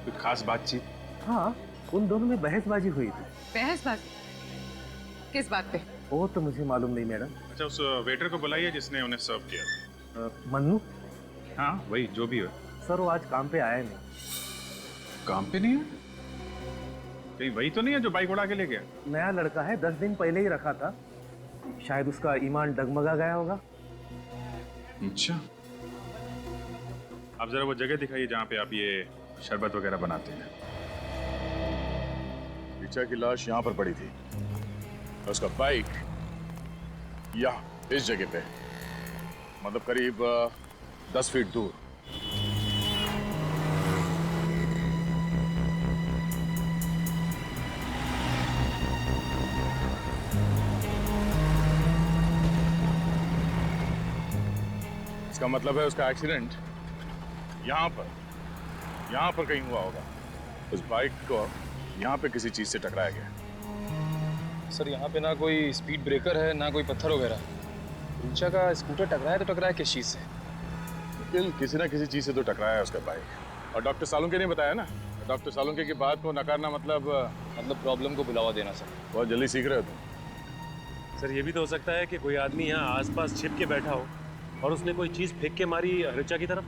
कुछ खास बातचीत? हाँ, उन दोनों में बहसबाजी हुई थी। बहसबाजी? किस बात पे? वो तो मुझे मालूम नहीं मैडम। अच्छा, उस वेटर को बुलाइए जिसने उन्हें सर्व किया। मन्नू? हाँ, वही, जो भी हो। सर, वो आज काम पे आया नहीं। काम पे नहीं है? कहीं वही तो नहीं है जो बाइक उड़ा के ले गया? नया लड़का है, 10 दिन पहले ही रखा था, शायद उसका ईमान डगमगा गया होगा। अच्छा, आप जरा वो जगह दिखाइए जहाँ पे आप ये शरबत वगैरह बनाते हैं। ऋचा की लाश यहाँ पर पड़ी थी और उसका बाइक यहाँ इस जगह पे, मतलब करीब 10 फीट दूर। इसका मतलब है उसका एक्सीडेंट यहाँ पर कहीं हुआ होगा। उस बाइक को यहाँ पे किसी चीज से टकराया गया। सर, यहाँ पे ना कोई स्पीड ब्रेकर है ना कोई पत्थर वगैरह। ऋचा का स्कूटर टकराया तो टकराया किस चीज से? निखिल, किसी ना किसी चीज से तो टकराया है उसका बाइक। और डॉक्टर सालुंके ने बताया ना, डॉक्टर सालुंके की बात को नकारना मतलब प्रॉब्लम को बुलावा देना। सर, बहुत जल्दी सीख रहे हो तुम। सर, ये भी तो हो सकता है कि कोई आदमी यहाँ आसपास छिप के बैठा हो और उसने कोई चीज फेंक के मारी ऋचा की तरफ,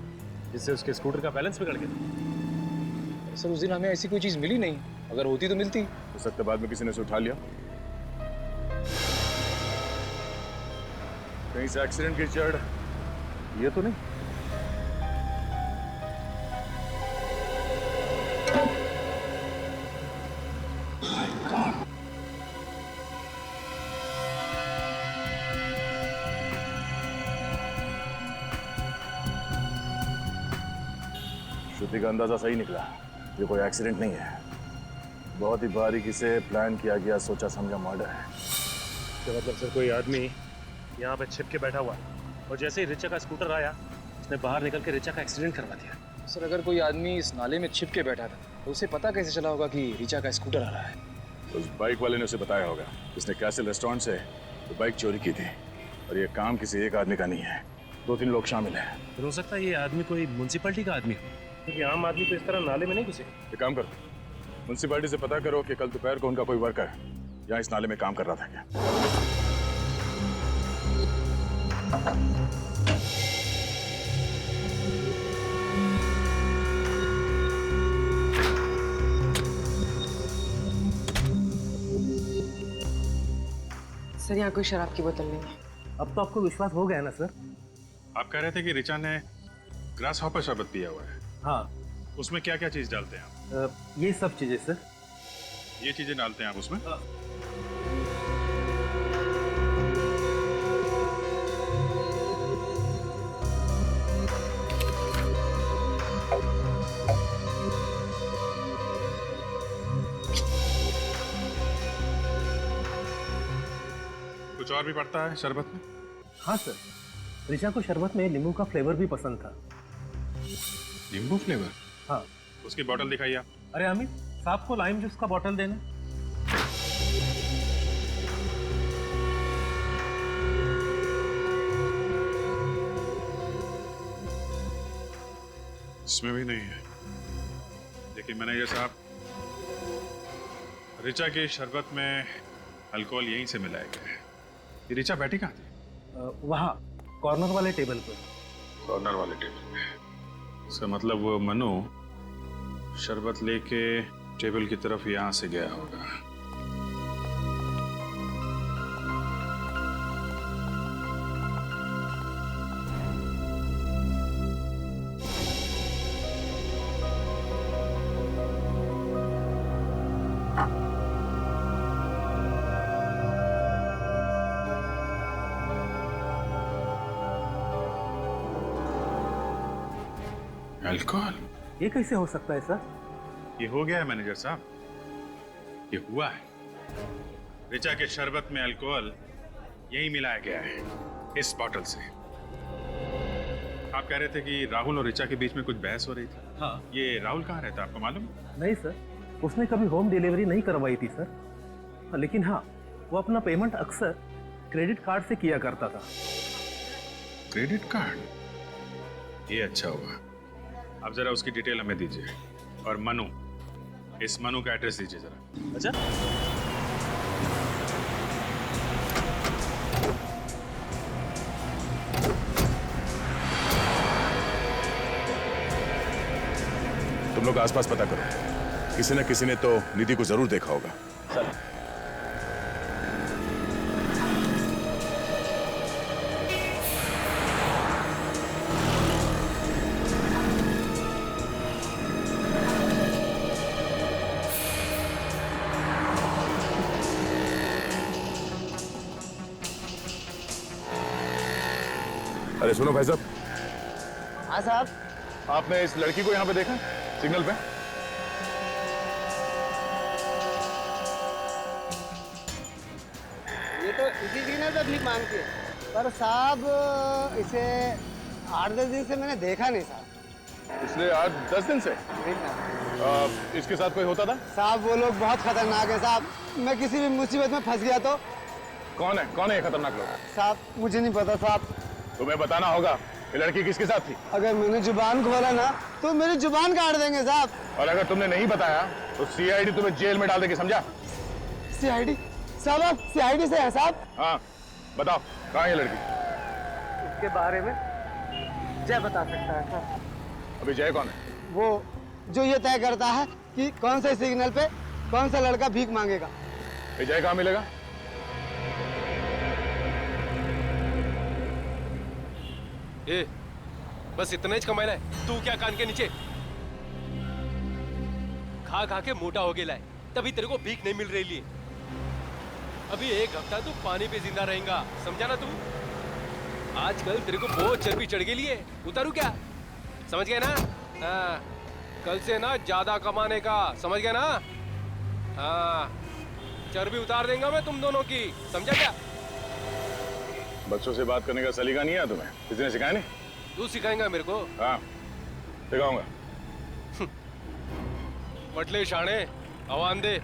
जिससे उसके स्कूटर का बैलेंस बिगड़ गया। सर, उस दिन हमें ऐसी कोई चीज मिली नहीं, अगर होती तो मिलती। हो सकता है बाद में किसी ने उसे उठा लिया। कहीं से एक्सीडेंट की जड़ ये तो नहीं? श्रुति का अंदाजा सही निकला, ये कोई एक्सीडेंट नहीं है, बहुत ही बारीकी से प्लान किया गया, सोचा समझा मर्डर है। तो मतलब सर, कोई आदमी यहाँ पे छिप के बैठा हुआ और जैसे ही ऋचा का स्कूटर आया उसने बाहर निकल के ऋचा का एक्सीडेंट करवा दिया। सर अगर कोई आदमी इस नाले में छिप के बैठा था तो उसे पता कैसे चला होगा कि ऋचा का स्कूटर आ रहा है? उस बाइक वाले ने उसे बताया होगा। इसने कैसल रेस्टोरेंट से तो बाइक चोरी की थी और ये काम किसी एक आदमी का नहीं है, 2-3 लोग शामिल हैं। हो सकता है ये आदमी कोई म्युनिसिपैलिटी का आदमी हो, क्योंकि आम आदमी तो इस तरह नाले में नहीं घुसे। एक काम करो, म्युनिसिपैलिटी से पता करो कि कल दोपहर को उनका कोई वर्कर यहाँ इस नाले में काम कर रहा था क्या। सर यहाँ कोई शराब की बोतल नहीं है। अब तो आपको विश्वास हो गया ना सर? आप कह रहे थे कि ऋचा ने ग्रास हॉपर शरबत पिया हुआ है। हाँ। उसमें क्या क्या चीज डालते हैं आप? ये सब चीजें सर। ये चीजें डालते हैं आप उसमें? कुछ और भी पड़ता है शरबत में? हाँ सर, ऋचा को शरबत में नींबू का फ्लेवर भी पसंद था। नींबू फ्लेवर? हाँ। उसकी बोतल दिखाइए आप। अरे अमित, साहब को लाइम जूस का बोतल देना। इसमें भी नहीं है। देखिए मैनेजर साहब, ऋचा के शरबत में अल्कोहल यहीं से मिलाया गया है। ये ऋचा बैठी कहाँ थी? वहाँ कॉर्नर वाले टेबल पर। कॉर्नर वाले टेबल पे? इसका मतलब वो मनु शरबत लेके टेबल की तरफ यहाँ से गया होगा। अल्कोहल? ये कैसे हो सकता है सर? ये हो गया है मैनेजर साहब, ये हुआ है। ऋचा के शरबत में अल्कोहल यही मिलाया गया है, इस बॉटल से। आप कह रहे थे कि राहुल और ऋचा के बीच में कुछ बहस हो रही थी। हाँ। ये राहुल कहाँ रहता है आपको मालूम? नहीं सर, उसने कभी होम डिलीवरी नहीं करवाई थी सर। लेकिन हाँ, वो अपना पेमेंट अक्सर क्रेडिट कार्ड से किया करता था। Credit card? ये अच्छा होगा। आप जरा उसकी डिटेल हमें दीजिए। और मनु, इस मनु का एड्रेस दीजिए जरा। अच्छा, तुम लोग आसपास पता करो, किसी न किसी ने तो निधि को जरूर देखा होगा। सर अरे सुनो भाई साहब। हाँ साहब। आपने इस लड़की को यहाँ पे देखा सिग्नल पे? ये तो इसी सिग्नल पे भीख मांगती है, पर साहब इसे 8-10 दिन से मैंने देखा नहीं साहब। पिछले 8-10 दिन से? नहीं साहब। इसके साथ कोई होता था? साहब वो लोग बहुत खतरनाक है साहब, मैं किसी भी मुसीबत में फंस गया तो। कौन है ये खतरनाक लोग? साहब मुझे नहीं पता साहब। तुम्हें बताना होगा, ये लड़की किसके साथ थी? अगर मैंने जुबान खोला ना तो मेरी जुबान काट देंगे साहब। और अगर तुमने नहीं बताया तो सीआईडी तुम्हें जेल में डाल देगी, समझा? सीआईडी? साहब आप सीआईडी से हैं साहब? हाँ बताओ, कहाँ है ये लड़की? इसके बारे में जय बता सकता है साहब। अभी जय कौन है? वो जो ये तय करता है कि कौन से सिग्नल पे कौन सा लड़का भीख मांगेगा। ये जय कहाँ मिलेगा? ए, बस इतना ही कमाना है तू क्या कान के नीचे? खा खा के मोटा हो गया है, तभी तेरे को भीख नहीं मिल रही है। अभी 1 हफ्ता तू पानी पे जिंदा रहेगा, समझा ना तू? आजकल तेरे को बहुत चर्बी चढ़ गई है, उतारू क्या? समझ गया ना? हाँ, कल से ना ज्यादा कमाने का, समझ गया ना? हाँ, चर्बी उतार देंगे मैं तुम दोनों की, समझा क्या? बच्चों से बात करने का सलीका नहीं है तुम्हें? किसी ने सिखाया नहीं? तू सिखाएगा मेरे को? हाँ सिखाऊंगा। वटले शाणे आवान दे।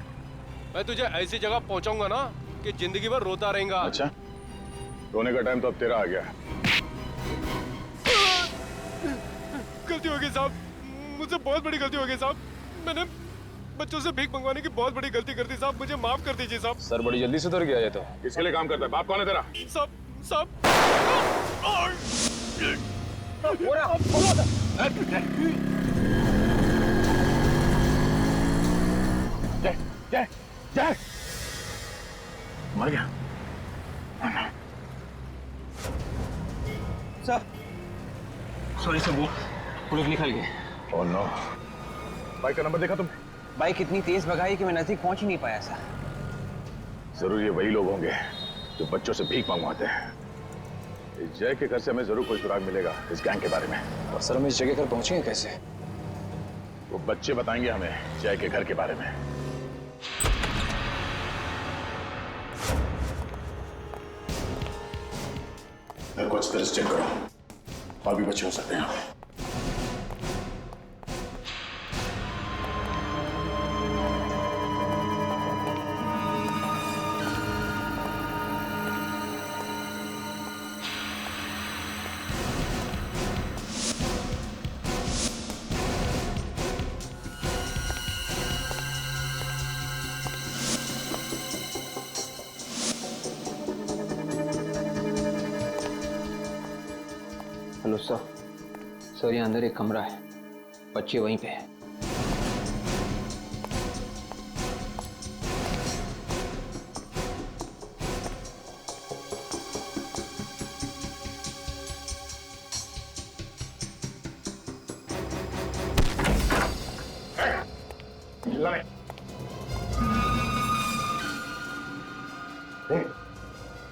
मैं तुझे ऐसी जगह पहुंचाऊंगा ना कि जिंदगी भर रोता रहेगा। अच्छा, रोने का टाइम तो अब तेरा आ गया। गलती हो गई साहब, मुझसे बहुत बड़ी गलती हो गई साहब। मैंने बच्चों से भीख मंगवाने की बहुत बड़ी गलती कर दी साहब, मुझे माफ कर दीजिए साहब। सर बड़ी जल्दी सुधर गया ये तो। किसके लिए काम करता है? बाप कौन है तेरा? साहब जय जय जय मर गया। सर सॉरी सर, वो पुलिस निकल गए। Oh no. बाइक का नंबर देखा तुम? बाइक इतनी तेज भगाई कि मैं नजदीक पहुंच ही नहीं पाया सर। जरूर ये वही लोग होंगे जो बच्चों से भीख मंगवाते हैं। इस जय के घर से हमें जरूर कोई सुराग मिलेगा इस गैंग के बारे में। और सर हम इस जगह पर पहुंचेंगे कैसे? वो बच्चे बताएंगे हमें जय के घर के बारे में। घर को अच्छी तरह से चेक करो, और भी बच्चे हो सकते हैं यहाँ पे। Hello sir. सर यहाँ अंदर एक कमरा है, बच्चे वहीं पे हैं।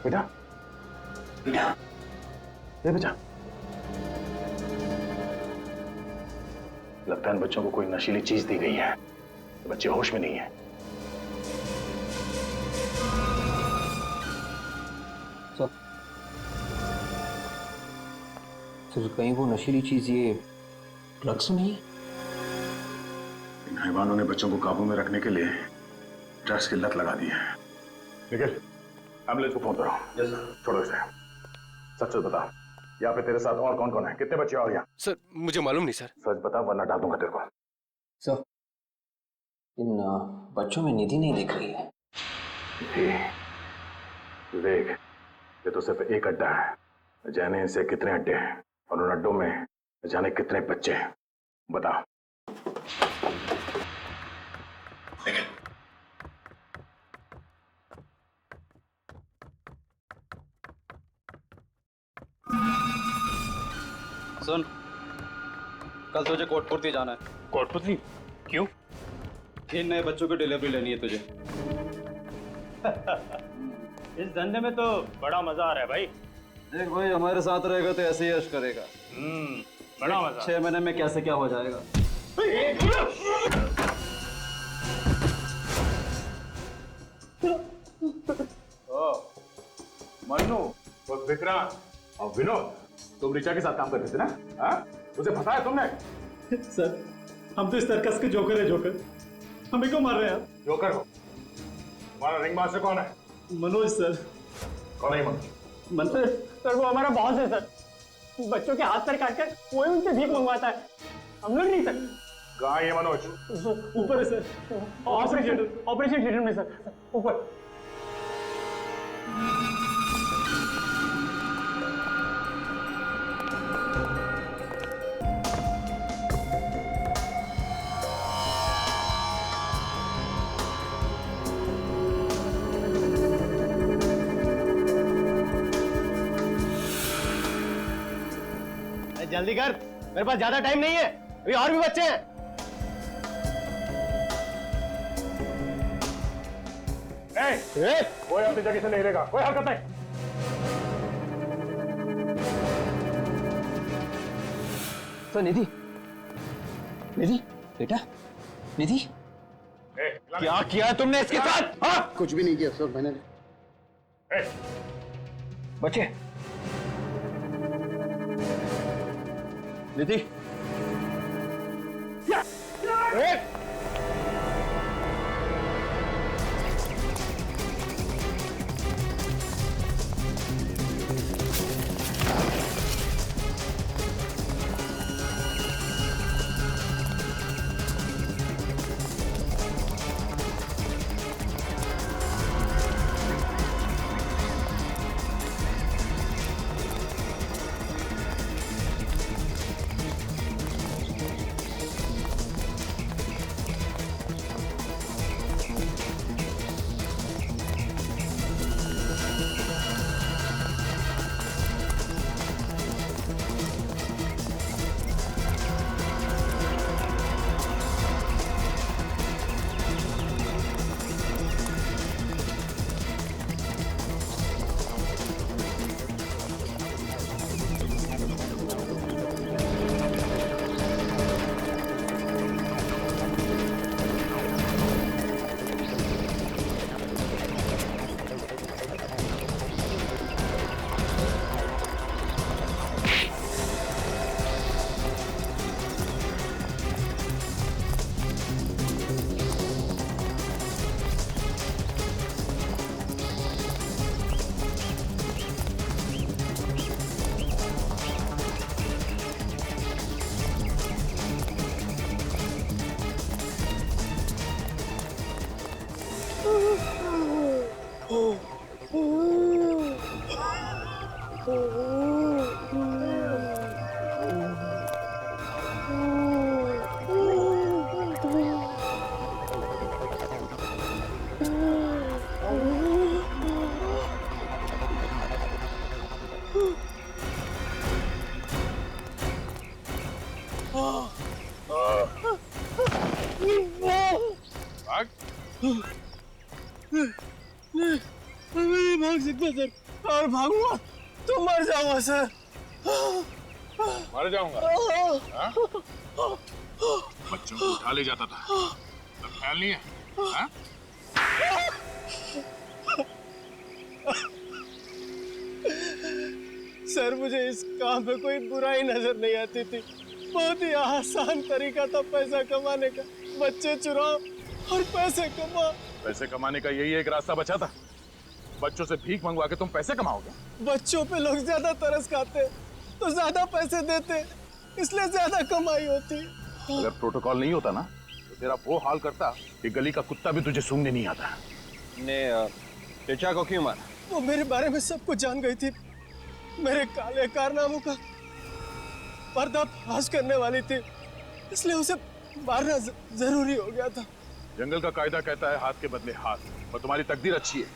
बेटा बेटा बेटा, लगता है इन बच्चों को कोई नशीली चीज दी गई है। बच्चे होश में नहीं है। सर कहीं वो नशीली चीज ये ड्रग्स नहीं है? इन हैवानों ने बच्चों को काबू में रखने के लिए ड्रग्स की लत लगा दी है। निखिल, एम्बुलेंस को फोन करो। छोड़ो इसे, सच सच बता, यहाँ पे तेरे साथ और कौन कौन है? कितने बच्चे और यहाँ? सर मुझे मालूम नहीं सर। सच बता वरना डाल दूंगा तेरे को। सर इन बच्चों में निधि नहीं दिख रही है। देख, ये तो सिर्फ एक अड्डा है। जाने इनसे कितने अड्डे हैं और उन अड्डों में जाने कितने बच्चे हैं, बता। सुन, कल तुझे कोटपुरती जाना है। कोटपुतली? क्यों? 3 नए बच्चों की डिलीवरी लेनी है तुझे। इस धंधे में तो बड़ा मजा आ रहा है भाई। देख भाई, हमारे साथ रहेगा तो ऐसे ही यश करेगा। बड़ा मजा। 6 महीने में कैसे क्या हो जाएगा। मन्नू, वो विक्रांत और विनोद, तुम ऋचा के साथ काम करते थे ना? हाँ? उसे फंसाया तुमने? सर हम तो इस सर्कस के जोकर है। जोकर हमें क्यों मार रहे हैं आप? जोकर हो? तुम्हारा रिंग मास्टर कौन है? मनोज सर। कौन है मनोज? मनोज सर वो हमारा बॉस है सर। बच्चों के हाथ पैर काट कर वही उनसे भीख मंगवाता है। हम लोग नहीं सर। कहाँ है ये मनोज? ऊपर है सर, ऑपरेशन थिएटर में सर, ऊपर। जल्दी कर, मेरे पास ज्यादा टाइम नहीं है, अभी और भी बच्चे हैं। कोई अपनी जगह से नहीं रहेगा, कोई हरकत नहीं। तो निधि, निधि बेटा, निधि क्या किया तुमने इसके साथ? हाँ? कुछ भी नहीं किया सर मैंने। बच्चे निधि भाग। नहीं भाग सकता सर, और भागूंगा तो मर जाऊंगा सर। मर जाऊंगा? हाँ? बच्चों को उठा ले जाता था, अब ख्याल नहीं है? हाँ? सर मुझे इस काम में कोई बुराई नजर नहीं आती थी। बहुत ही आसान तरीका था पैसा कमाने का। बच्चे चुराओ और पैसे कमाओ। पैसे कमाने का यही एक रास्ता बचा था। बच्चों से भीख मंगवा के तुम पैसे कमाओगे? बच्चों पे लोग ज्यादा तरस खाते तो ज्यादा पैसे देते, इसलिए ज्यादा कमाई होती। अगर प्रोटोकॉल नहीं होता ना तो तेरा वो हाल करता कि गली का कुत्ता भी तुझे सूंघने नहीं आता। ने ऋचा को क्यों मारा? वो मेरे बारे में सब कुछ जान गई थी। मेरे काले कारनामों का पर्दाफाश करने वाली थी, इसलिए उसे मारना जरूरी हो गया था। जंगल का कायदा कहता है हाथ के बदले हाथ, और तुम्हारी तकदीर अच्छी है।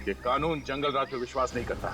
ये कानून जंगल राज पे विश्वास नहीं करता।